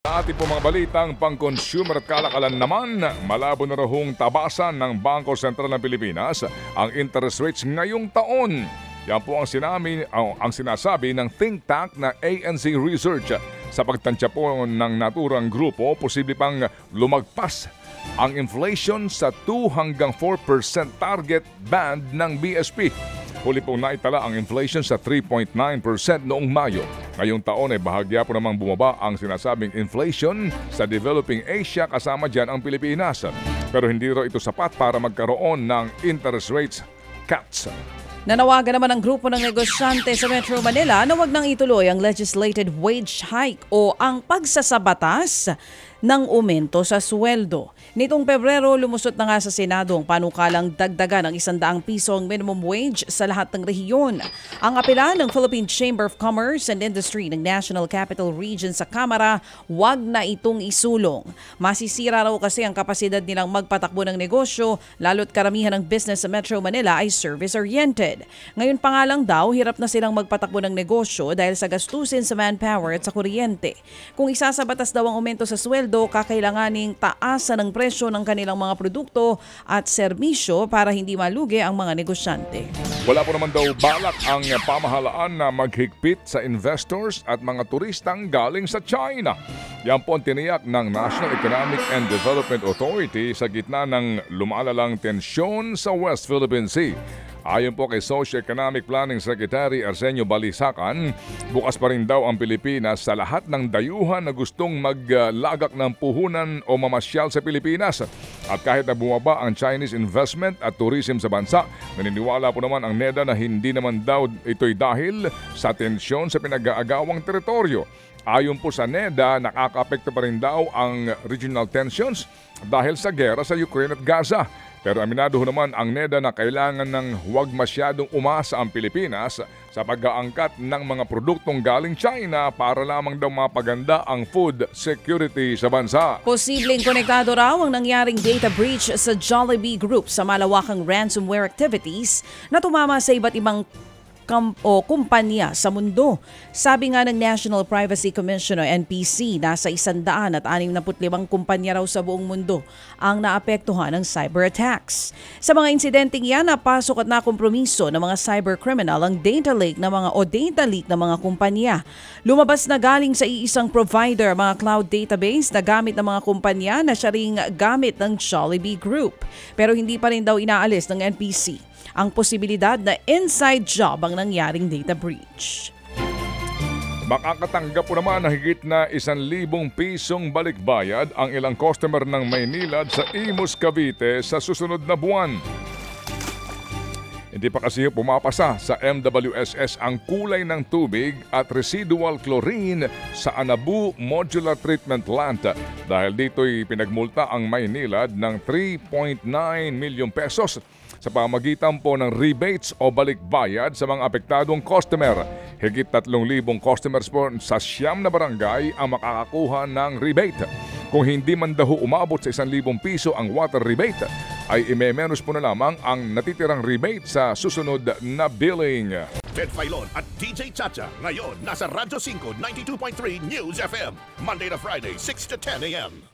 Sa ating po mga balitang pang-consumer at kalakalan naman, malabo na rahong tabasan ng Bangko Sentral ng Pilipinas ang interest rates ngayong taon. Yan po ang sinasabi ng think tank na ANC Research. Sa pagtansya po ng naturang grupo, posible pang lumagpas ang inflation sa 2 hanggang 4% target band ng BSP. Huli pong naitala ang inflation sa 3.9% noong Mayo. Ngayong taon ay bahagya po namang bumaba ang sinasabing inflation sa developing Asia kasama dyan ang Pilipinas. Pero hindi raw ito sapat para magkaroon ng interest rates cuts. Nanawagan naman ang grupo ng negosyante sa Metro Manila na wag nang ituloy ang legislated wage hike o ang pagsasabatas ng aumento sa sweldo. Nitong Pebrero, lumusot na nga sa Senado ang panukalang dagdagan ng 100 piso ang minimum wage sa lahat ng rehiyon. Ang apela ng Philippine Chamber of Commerce and Industry ng National Capital Region sa Kamara, wag na itong isulong. Masisira raw kasi ang kapasidad nilang magpatakbo ng negosyo, lalo't karamihan ng business sa Metro Manila ay service-oriented. Ngayon pa nga lang daw, hirap na silang magpatakbo ng negosyo dahil sa gastusin sa manpower at sa kuryente. Kung isasabatas daw ang aumento sa sweldo, kakailanganing taasan ng presyo ng kanilang mga produkto at serbisyo para hindi malugi ang mga negosyante. Wala po naman daw balak ang pamahalaan na maghigpit sa investors at mga turistang galing sa China. Yan po ang tiniyak ng National Economic and Development Authority sa gitna ng lumalalang tensyon sa West Philippine Sea. Ayon po kay Socio-Economic Planning Secretary Arsenio Balisacan, bukas pa rin daw ang Pilipinas sa lahat ng dayuhan na gustong maglagak ng puhunan o mamasyal sa Pilipinas. At kahit na bumaba ang Chinese investment at tourism sa bansa, naniniwala po naman ang NEDA na hindi naman daw ito'y dahil sa tensyon sa pinag-aagawang teritoryo. Ayon po sa NEDA, nakakaapekto pa rin daw ang regional tensions dahil sa gera sa Ukraine at Gaza. Pero aminado naman ang NEDA na kailangan ng huwag masyadong umasa ang Pilipinas sa pag-aangkat ng mga produktong galing China para lamang daw mapaganda ang food security sa bansa. Posibleng konektado raw ang nangyaring data breach sa Jollibee Group sa malawakang ransomware activities na tumama sa iba't ibang kumpanya sa mundo. Sabi nga ng National Privacy Commission o NPC, nasa 165 kumpanya raw sa buong mundo ang naapektuhan ng cyber attacks. Sa mga insidenteng yan, napasok at nakompromiso ng mga cybercriminal ang data leak ng mga kumpanya. Lumabas na galing sa iisang provider mga cloud database na gamit ng mga kumpanya na siya ring gamit ng Jollibee Group. Pero hindi pa rin daw inaalis ng NPC ang posibilidad na inside job ang nangyaring data breach. Makakatanggap po naman na higit na 1,000 pisong balikbayad ang ilang customer ng Maynilad sa Imus, Cavite sa susunod na buwan. Hindi pa kasi pumapasa sa MWSS ang kulay ng tubig at residual chlorine sa Anabu Modular Treatment Plant. Dahil dito'y pinagmulta ang Maynilad ng 3.9 milyong pesos sa pamagitan po ng rebates o balikbayad sa mga apektadong customer. Higit 3,000 customers po sa 9 na barangay ang makakakuha ng rebate. Kung hindi man daw umabot sa 1,000 piso ang water rebate, ay imemenos po na lamang ang natitirang rebate sa susunod na billing. Ted Filon at DJ Chacha ngayon nasa Radyo 5 92.3 News FM Monday to Friday 6 to 10 a.m.